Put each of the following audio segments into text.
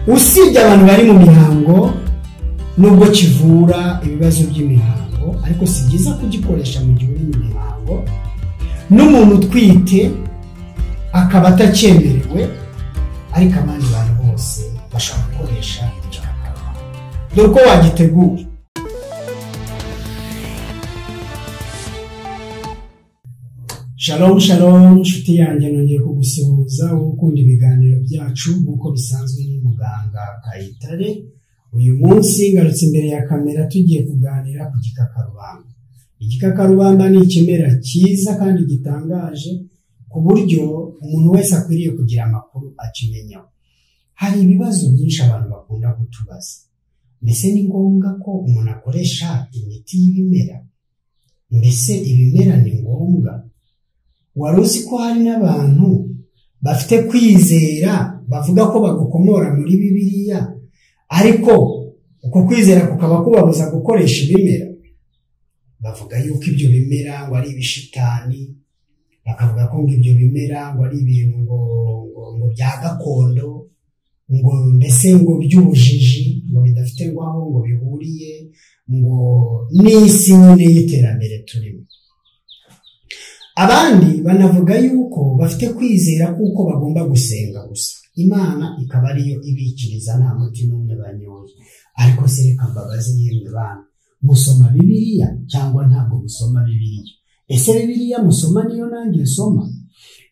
usibye abantu bari mu mihango nubwo kivura ibibazo by'imihango ariko si byiza kugikoresha mu gihe uri mu mihango n'umuntu utwite akaba atacyemerewe ariko abandi bantu bose bashaka gukoresha igikakarubamba. dore uko wagitegura. Shalom shalom nshuti yanjye, nongeye kugusuhuza ukunda ibiganiro byacu nk'uko bisanzwe ni muganga Kayitare. Uyu munsi ngarutse imbere ya kamera tugiye kuganira ku gikakarubamba. Igikakarubamba ni ikimera cyiza kandi gitangaje ku buryo umuntu wese akwiriye kugira amakuru akimenyaho. Hari ibibazo byinshi abantu bakunda kutubaza. Mbese ni ngombwa ko umuntu akoresha imiti y'ibimera? Mbese ibimera ni ngombwa? Wari uzi ko hari n'abantu bafite kwizera bavuga ko bagukomora muri Bibiliya ariko uko kwizera kukaba kubabuza gukoresha ibimera? Bavuga yuko ibyo bimera ngo ari ibishitani, bakavuga ko ibyo bimera ngo ari ibintu ngo bya gakondo, ngo mbese ngo by'ubujiji, ngo bidafite ngo aho ngo bihuriye ngo n'isi nyine y'iterambere turimo. Abandi banavuga yuko bafite kwizera kuko bagomba gusenga gusa, Imana ikaba ariyo ibikiriza nta muti n'umwe banyoye. Ariko se reka mbabaze yemwe bana, musoma Bibiliya cyangwa ntabwo musoma Bibiliya? Ese Bibiliya musoma niyo nanjye nsoma?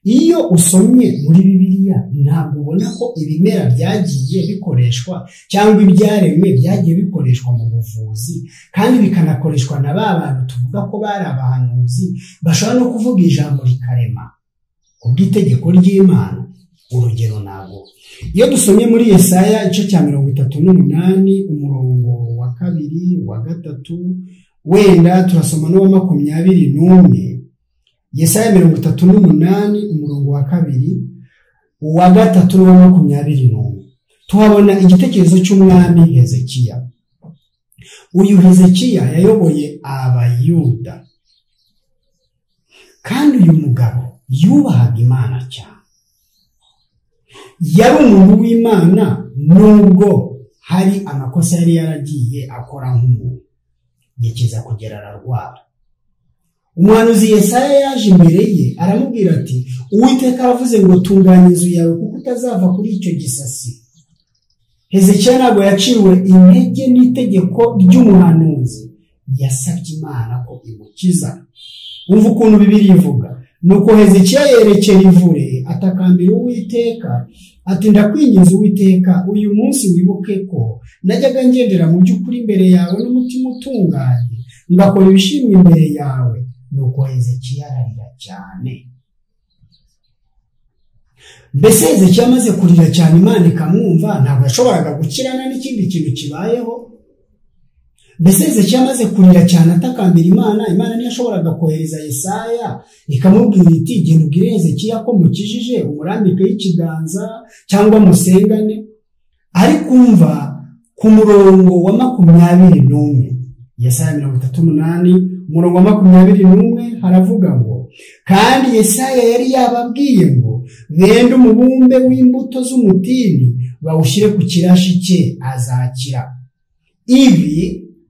Iyo usomye muri Bibiliya ntabwo ubona ko ibimera byagiye bikoreshwa cyangwa ibyaremwe byagiye bikoreshwa mu buvuzi kandi bikanakoreshwa na ba bantu tuvuga ko bari abahanuzi bashobora no kuvuga ijambo rikarema kubw'itegeko ry'Imana? Urugero ntabwo iyo dusomye muri Yesaya igice cya 38 umurongo wa 2 wa 3 wenda turasoma no 21, Yesaya 38 umurongo wa 2 uwa 3 n'uwa 21 tuhabona igitekerezo cy'umwami Hezekiya. Uyu Hezekiya yayoboye Abayuda kandi uyu mugabo yubahaga Imana cyane, yari umuntu w'Imana nubwo hari amakosa yari yaragiye akora nk'umuntu, gikiza kugera ararwara. Umuhanuzi Yesaya yaje imbere ye aramubwira ati, Uwiteka aravuze ngo tunganya inzu yawe kuko utazava kuri icyo gisasi. Hezekiya ntabwo yaciwe intege n'itegeko ry'umuhanuzi, yasabye Imana ko imukiza. Umva ukuntu Bibiliya ivuga. Nuko Hezekiya yerekera ivure atakambira Uwiteka ati, ndakwinginze Uwiteka, uyu munsi wibuke ko najyaga ngendera mu by'ukuri imbere yawe n'umutima utunganye, ngakora ibishimwa imbere yawe. Nuko Hezekiya ararira cyane. Mbese Hezekiya amaze kurira cyane Imana ikamwumva, ntabwo yashoboraga gukirana n'ikindi kintu kibayeho? Mbese Hezekiya amaze kurira cyane atakambira Imana, Imana ntiyashoboraga kohereza Yesaya ikamubwira iti, genda ubwire Hezekiya ko mukijije, umurambikeho ikiganza cyangwa musengane? Ariko umva ku murongo wa 21, Yesaya 38 umurongo wa 21 haravuga ngo, kandi Yesaya yari yababwiye ngo mwende umubumbe w'imbuto z'umutini bawushyire ku kirashi cye azakira. Ibi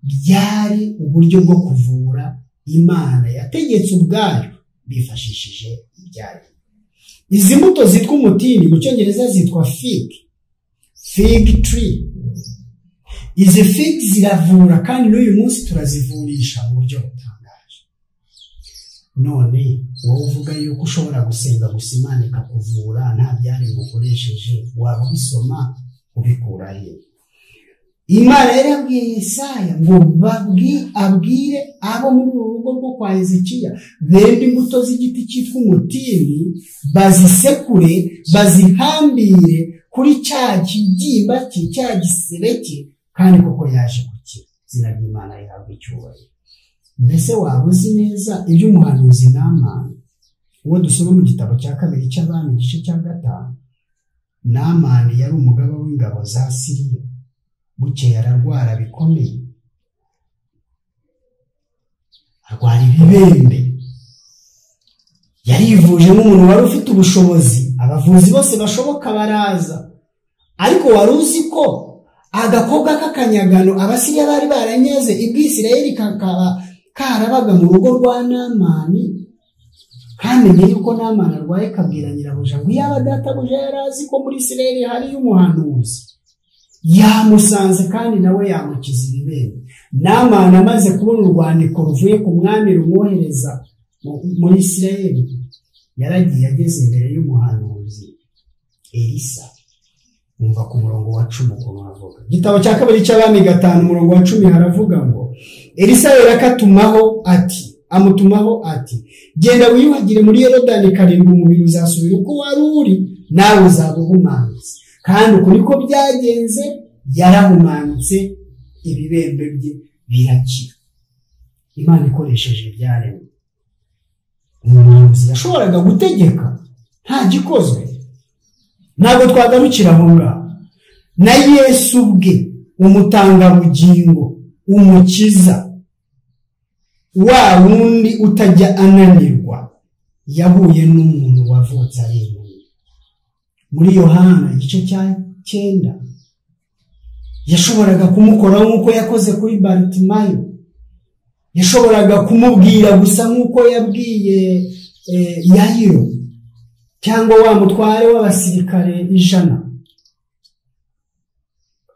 byari uburyo bwo kuvura Imana yategetse ubwayo bifashishije ibyayo. Izi mbuto zitwa umutini mu Cyongereza zitwa fig tree. Izi fig ziravura kandi n'uyu munsi turazivurisha mu buryo butangaje. None wowe uvuga yuko ushobora gusenga gusa Imana ikakuvura nta byaremwe ukoresheje, waba ubisoma ubikura he? Imana yari yabwiye Yesaya ngo abwire abo muri uru rugo rwo kwa Hezekiya bende imbuto z'igiti cyitwa umutini, bazisekure bazihambire kuri cya kibyimba cye, cya gisebe cye, kandi koko yaje gukira. Izina ry'Imana rihabwa icyubahiro. Mbese waba uzi neza iby'umuhanuzi Namani uwo dusoma mu gitabo cya 2 cy'Abami igice cya 5? Namani yari umugaba w'ingabo za Siriya. Bukeye ararwara bikomeye, arwara ibibembe. Yarivuje nk'umuntu wari ufite ubushobozi, abavuzi bose bashoboka baraza, ariko wari uzi ko agakobwa k'akanyagano abasiriya bari baranyeze ibwisirayeli kakaba karabaga mu rugo rwa Namani, kamenye yuko Namani arwaye kabwira nyirabuja ngo iyaba databuja yari azi ko muri Isirayeli hariyo umuhanuzi yamusanze kandi nawe yamukiza ibibembe. Namani amaze kubona urwandiko ruvuye ku mwami rumwohereza muri Isirayeli, yaragiye ageze imbere y'umuhanuzi Elisa. Umva ku murongo wa 10 ukuntu havuga. Igitabo cya kabiri cy'Abami 5 umurongo wa 10 haravuga ngo Elisa amutumaho ati genda wiyuhagire muri Yorodani karindwi umubiri uzasubira uko wari uri, nawe uzaba uhumanutse. Kandi uko niko byagenze, yarahumanutse, ibibembe bye birakira. Imana ikoresheje ibyaremwe. Umuhanuzi yashoboraga gutegeka nta gikozwe. Ntabwo twagarukira aho ngaho. Na Yesu ubwe, umutangabugingo, umukiza, wa wundi utajya ananirwa, yahuye n'umuntu wavutse ari impumyi. Muri Yohana igice cya 9 yashoboraga kumukoraho nk'uko yakoze kuri Bartimayo. Yashoboraga kumubwira gusa nk'uko yabwiye Yayiro cyangwa wa mutware w'abasirikare 100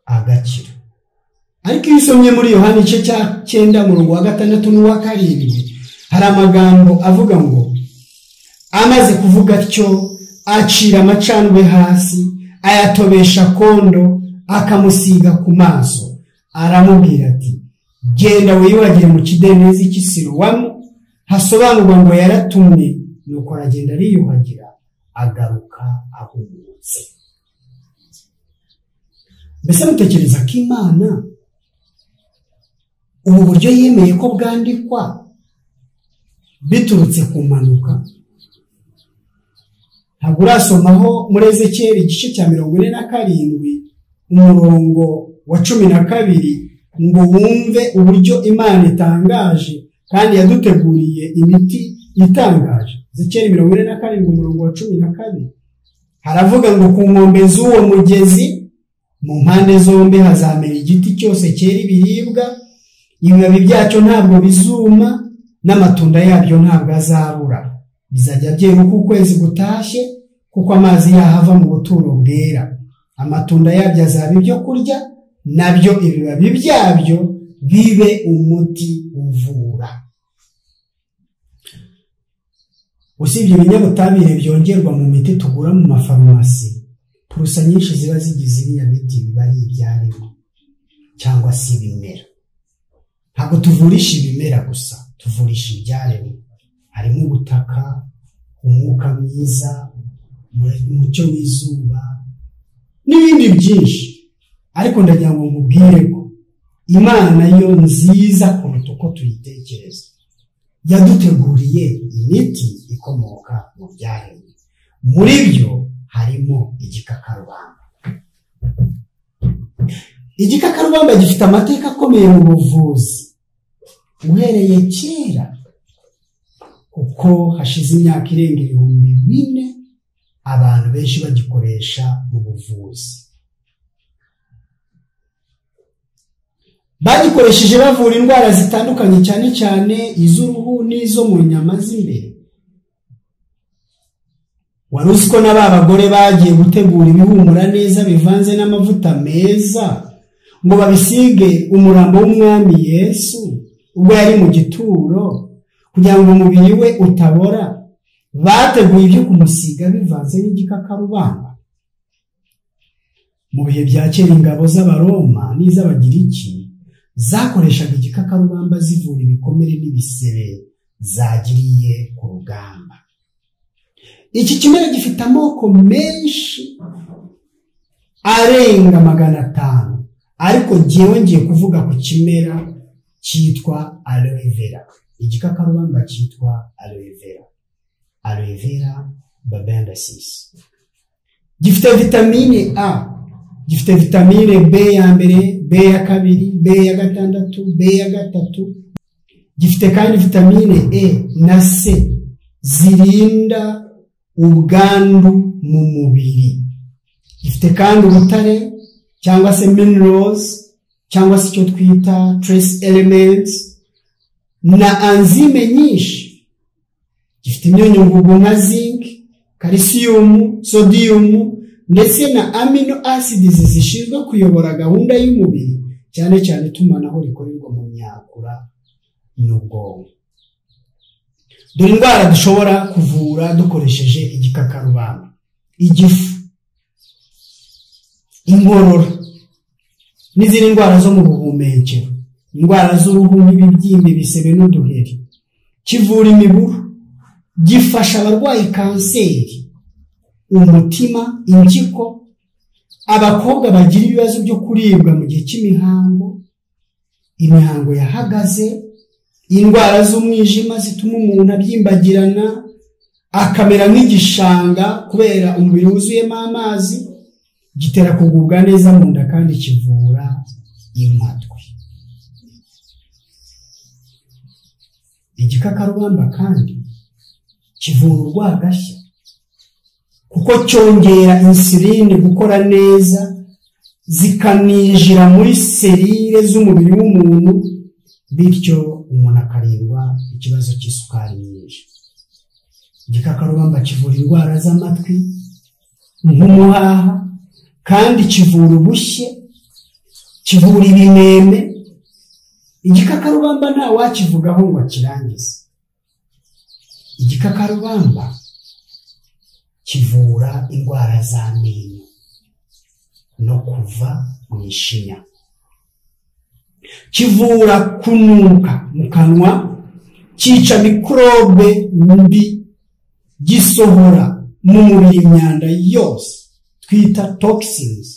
agakira. Ariko iyo usomye muri Yohana igice cya 9 umurongo wa 6 n'uwa 7 hari amagambo avuga ngo amaze kuvuga atyo acira amacandwe hasi, ayatobesha kondo, akamusiga ku maso, aramubwira ati genda wiyuhagire mu kidendezi cy'Isilowamu, hasobanurwa ngo yaratumwe. Nuko aragenda ariyuhagira, agaruka ahumutse. Mbese mutekereza ko Imana ubu buryo yemeye ko bwandikwa biturutse ku mpanuka? Ntabwo urasomaho muri Ezekiyeli igice cya 47 umurongo wa 12 ngo wumve uburyo Imana itangaje kandi yaduteguriye imiti itangaje. Ezekiyeli 47 umurongo wa 12 haravuga ngo ku nkombe z'uwo mugezi mu mpande zombi hazamera igiti cyose cyera ibiribwa, ibibabi byacyo ntabwo bizuma, n'amatunda yabyo ntabwo azabura. Bizajya byera uko ukwezi gutashye, kuko amazi yahava mu buturo bwera. Amatunda yabyo azaba ibyo kurya, nabyo ibibabi byabyo bibe umuti uvura. Usibye ibinyabutabire byongerwa mu miti tugura mu mafarumasi, purusa nyinshi ziba zigize ibinyabiti biba ari ibyaremwe cyangwa se ibimera. Ntabwo tuvurisha ibimera gusa, tuvurisha ibyaremwe. Harimo ubutaka, umwuka mwiza, umucyo w'izuba n'ibindi byinshi. Ariko ndagira ngo mubwire ko Imana yo nziza kuruta uko tuyitekereza. Yaduteguriye imiti ikomoka mu byaremwe. Muri byo harimo igikakarubamba. Igikakarubamba gifite amateka akomeye mu buvuzi uhereye kera, kuko hashize imyaka irenga 4,000 abantu benshi bagikoresha mu buvuzi. Bagikoresheje bavura indwara zitandukanye, cyane cyane iz'uruhu n'izo mu nyama z'imbere. Wari uzi ko n'aba bagore bagiye gutegura ibihumura neza bivanze n'amavuta meza ngo babisige umurambo w'umwami Yesu ubwo yari mu gituro, kugira ngo umubiri we utabora? Bateguye ibyo kumusiga bivanze n'igikakarubamba. Mu bihe bya kera ingabo z'Abaroma n'iz'Abagiriki zakoreshaga igikakarubamba zivura ibikomere n'ibisebe zagiriye ku rugamba. Iki kimera gifite amoko menshi arenga 500, ariko jyewe ngiye kuvuga ku kimera cyitwa aloe vera. Igikakarubamba cyitwa aloe vera, aloe vera babensis. Gifite vitamine A, gifite vitamine B ya mbere, B ya kabiri, B ya gatandatu, B ya gatatu. Gifite kandi vitamine E na C zirinda ubwandu mu mubiri. Gifite gifite kandi ubutare cyangwa se minerals cyangwa se icyo twita trace elements na enzyme nyinshi. Gifite imyunyungugu nka zinc, calcium, sodium ndetse na amino acids zishinzwe kuyobora gahunda y'umubiri, cyane cyane itumanaho rikorerwa mu myakura n'ubwonko. Dore indwara dushobora kuvura dukoresheje igikakarubamba: igifu, inkorora n'izindi ndwara zo mu buhumekero, indwara z'uruhu nk'ibibyimba, ibisebe n'uduheri. Kivura imiburu, gifasha abarwaye kanseri, umutima, impyiko, abakobwa bagira ibibazo byo kuribwa mu gihe cy'imihango, imihango yahagaze, indwara z'umwijima zituma umuntu abyimbagirana akamera nk'igishanga kubera umubiri wuzuyemo amazi. Gitera kugubwa neza mu nda kandi kivura impatwe. Igikakarubamba kandi kivura urwagashya kuko cyongera insuline gukora neza, zikaninjira muri serire z'umubiri w'umuntu, bityo umuntu akarindwa ikibazo cy'isukari nyinshi. Igikakarubamba kivura indwara z'amatwi nk'umuhaha, kandi kivura ubushye, kivura ibimeme. Igikakarubamba nta wakivugaho ngo akirangize. Igikakarubamba kivura indwara z'amenyo no kuva mu ishinya. Kivura kunuka mu kanwa, cyica mikorobe mbi, gisohora mu mubiri imyanda yose twita toxins,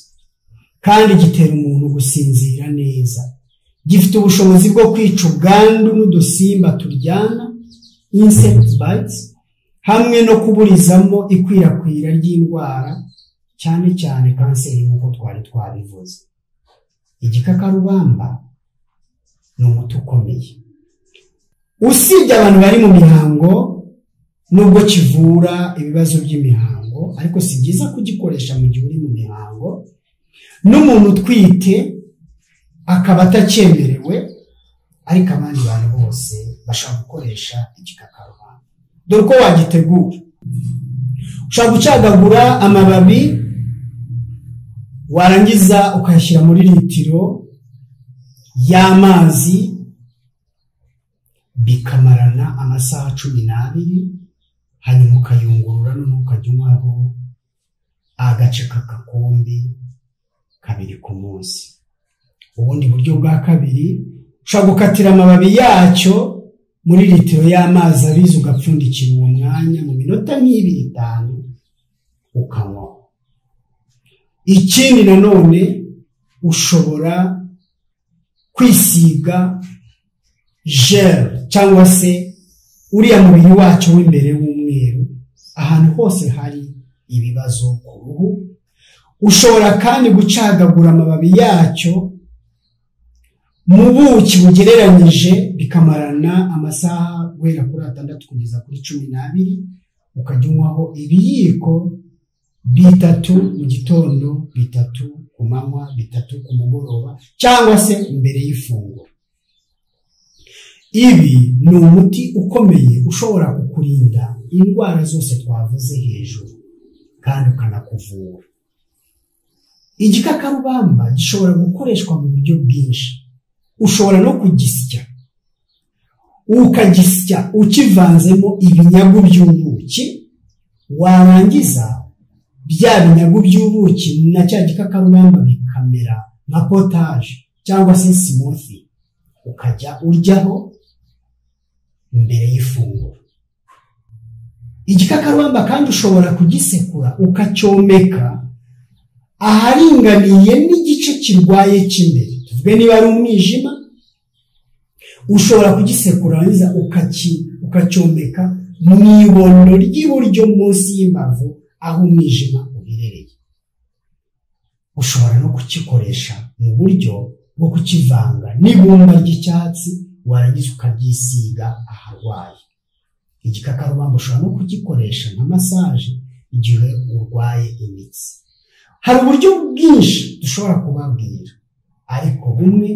kandi gitera umuntu gusinzira neza. Gifite ubushobozi bwo kwica ubwandu n'udusimba turyana, insect bites, hamwe no kuburizamo ikwirakwira ry'indwara, cyane cyane kanseri nk'uko twari twabivuze. Igikakarubamba ni umuti ukomeye. Usibye abantu bari mu mihango, nubwo kivura ibibazo by'imihango, ariko si byiza kugikoresha mu gihe uri mu mihango. N'umuntu utwite akaba atacyemerewe, ariko abandi bantu bose bashobora gukoresha igikakarubamba. Dore uko wagitegura: ushobora gucagagura amababi, warangiza ukayashyira muri litiro y'amazi, bikamarana amasaha 12, hanyuma ukayungurura, noneho ukajya unywaho agace k'agakombe 2 ku munsi. Ubundi buryo bwa kabiri, ushobora gukatira amababi yacyo muri litiro y'amazi abizi, ugapfundikira uwo mwanya mu minota 2-5 ukanywa. Ikindi nanone, ushobora kwisiga gel cyangwa se uriya mubiri wacyo w'imbere w'umweru ahantu hose hari ibibazo ku ruhu. Ushobora kandi gucagagura amababi yacyo mu buki bugereranyije, bikamarana amasaha guhera kuri 6 kugeza kuri 12, ukajya unywaho ibiyiko 3 mu gitondo, 3 ku manywa, 3 ku mugoroba, cyangwa se mbere y'ifunguro. Ibi ni umuti ukomeye ushobora kukurinda indwara zose twavuze hejuru kandi ukanakuvura. Igikakarubamba gishobora gukoreshwa mu buryo bwinshi. Ushobora no kugisya, ukagisya ukivanzemo ibinyagu by'ubuki, warangiza bya binyagu by'ubuki na cya gikakarubamba bikamera nka potage cyangwa se smoothie, ukajya uryaho mbere y'ifunguro. Igikakarubamba kandi ushobora kugisekura ukacyomeka aharinganiye n'igice kirwaye cy'imbere. Tuvuge niba ari umwijima, ushobora kugisekura neza ukacyomeka mu ibondo ry'iburyo munsi y'imbavu aho umwijima uherereye. Ushobora no kukikoresha mu buryo bwo kukivanga n'ibumba ry'icyatsi, warangiza ukabyisiga aharwaye. Igikakarubamba ushobora no kugikoresha nka massage igihe urwaye imitsi. hari uburyo bwinshi dushobora kubabwira, ariko bumwe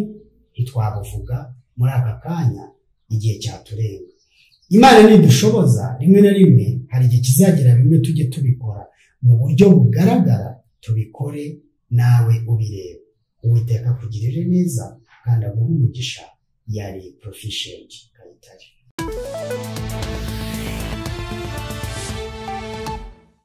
ntitwabuvuga muri aka kanya igihe cyaturenga. Imana nidushoboza rimwe na rimwe, hari igihe kizagira bimwe tujye tubikora mu buryo bugaragara, tubikore nawe ubireba. Uwiteka kugirire neza kandi aguhe umugisha. Yari Proficient Kayitare.